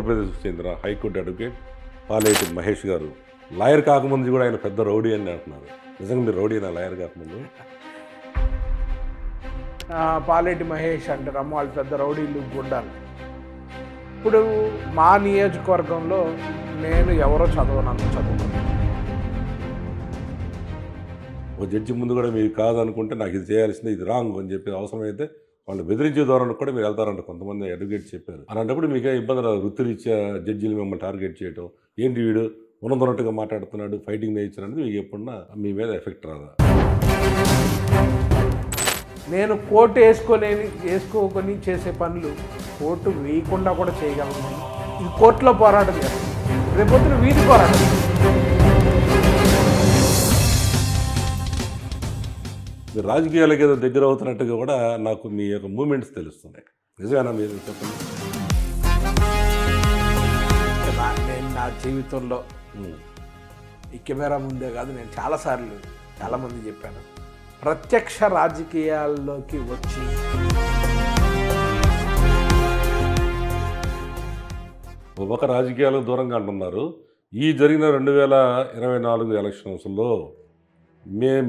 ఆంధ్రప్రదేశ్కు చెందిన high court advocate Paleti Mahesh గారు లాయర్ కాకముందు కూడా ఆయన పెద్ద రౌడీ అని అంటున్నారు. నిజంగా మీరు రౌడీనా లాయర్ కాకముందు? పాలేటి మహేష్ అంటారు అమ్మ వాళ్ళు పెద్ద రౌడీలు గుండాలు. ఇప్పుడు మా నియోజకవర్గంలో నేను ఎవరో చదువుకున్నాను. ఒక జడ్జి ముందు కూడా మీరు కాదనుకుంటే నాకు ఇది చేయాల్సిందే, ఇది రాంగ్ అని చెప్పి అవసరమైతే వాళ్ళు బెదిరించే ధోరణికి కూడా మీరు వెళ్తారంట కొంతమంది అడ్వకేట్ చెప్పారు. అలాంటప్పుడు మీకే ఇబ్బంది రాదు, వృత్తిరీత్యా జడ్జీలు మిమ్మల్ని టార్గెట్ చేయటం, ఏంటి వీడు ఉన్నదొన్నట్టుగా మాట్లాడుతున్నాడు, ఫైటింగ్ నేర్చారు అనేది మీకు ఎప్పుడన్నా మీ మీద ఎఫెక్ట్ రాదా? నేను కోర్టు వేసుకోకొని చేసే పనులు కోర్టు వేయకుండా కూడా చేయగలను. ఇది కోర్టులో పోరాటం చేస్తాను, రేపొద్దున వీధి పోరాటం. మీరు రాజకీయాలకు ఏదో దగ్గర అవుతున్నట్టుగా కూడా నాకు మీ యొక్క మూమెంట్స్ తెలుస్తున్నాయి. నిజమేనా? మీరు చెప్పండి. నేను నా జీవితంలో ఈ కెమెరా ముందే కాదు, నేను చాలామంది చెప్పాను, ప్రత్యక్ష రాజకీయాల్లోకి వచ్చి ఒక రాజకీయాలకు దూరంగా అంటున్నారు. ఈ జరిగిన 2024 ఎలక్షన్స్లో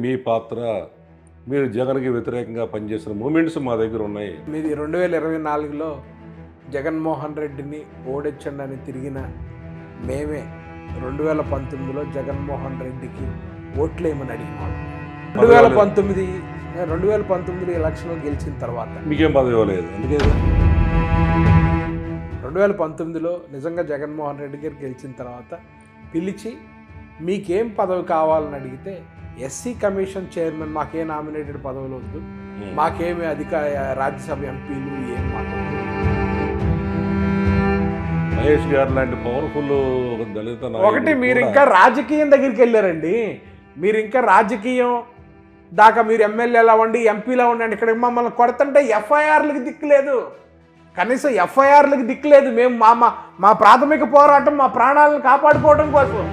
మీ పాత్ర, మీరు జగన్కి వ్యతిరేకంగా పనిచేసిన మూమెంట్స్ మా దగ్గర ఉన్నాయి. మీది 2024లో జగన్మోహన్ రెడ్డిని ఓడించండి అని తిరిగిన మేమే 2019లో జగన్మోహన్ రెడ్డికి ఓట్లేమని అడిగినాం. 2019 ఎలక్షన్లో గెలిచిన తర్వాత మీకేం పదవి ఇవ్వలేదు. అందుకే 2019లో నిజంగా జగన్మోహన్ రెడ్డి గారు గెలిచిన తర్వాత పిలిచి మీకేం పదవి కావాలని అడిగితే ఎస్సీ కమిషన్ చైర్మన్, మాకే నామినేటెడ్ పదవులు వద్దు, మాకేమి రాజ్యసభ ఎంపీలు ఏం మాకు. మహేష్ గారు లాంటి పవర్ఫుల్ దళిత ఒకటి, మీరు ఇంకా రాజకీయం దగ్గరికి వెళ్ళారండి. మీరు ఇంకా రాజకీయం దాకా మీరు ఎమ్మెల్యేలా ఉండి ఎంపీలా ఉండండి. ఇక్కడ మమ్మల్ని కొడుతుంటే ఎఫ్ఐఆర్లకు దిక్కులేదు, కనీసం ఎఫ్ఐఆర్లకు దిక్కులేదు. మేము మా ప్రాథమిక పోరాటం మా ప్రాణాలను కాపాడుకోవడం కోసం.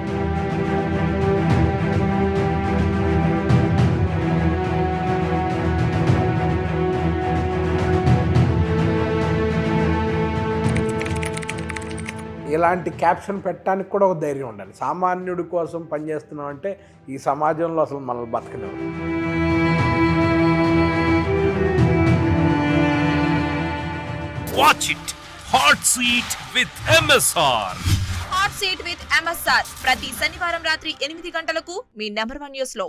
ఇలాంటి క్యాప్షన్ పెట్టడానికి కూడా ఒక ధైర్యం ఉండాలి. సామాన్యుడి కోసం పనిచేస్తున్నాం అంటే ఈ సమాజంలో అసలు మనల్ని బతకలేము. Watch it. Hot Seat with MSR. Hot Seat with MSR. ప్రతి శనివారం రాత్రి 8 గంటలకు మీ నంబర్ 1 న్యూస్ లో.